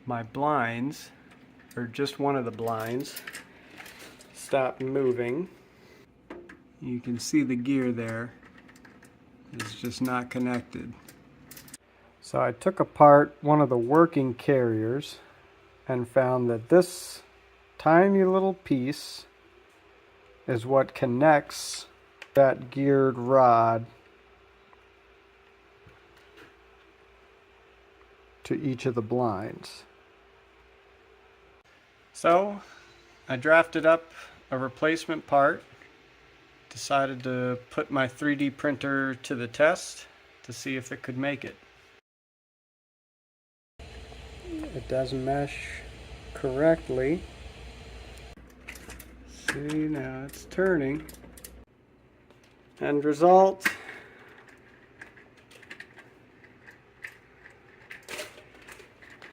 my blinds, or just one of the blinds, stopped moving. You can see the gear there is just not connected. So I took apart one of the working carriers and found that this tiny little piece is what connects that geared rod to each of the blinds. So I drafted up a replacement part, decided to put my 3D printer to the test to see if it could make it. It doesn't mesh correctly. See, now it's turning. End result,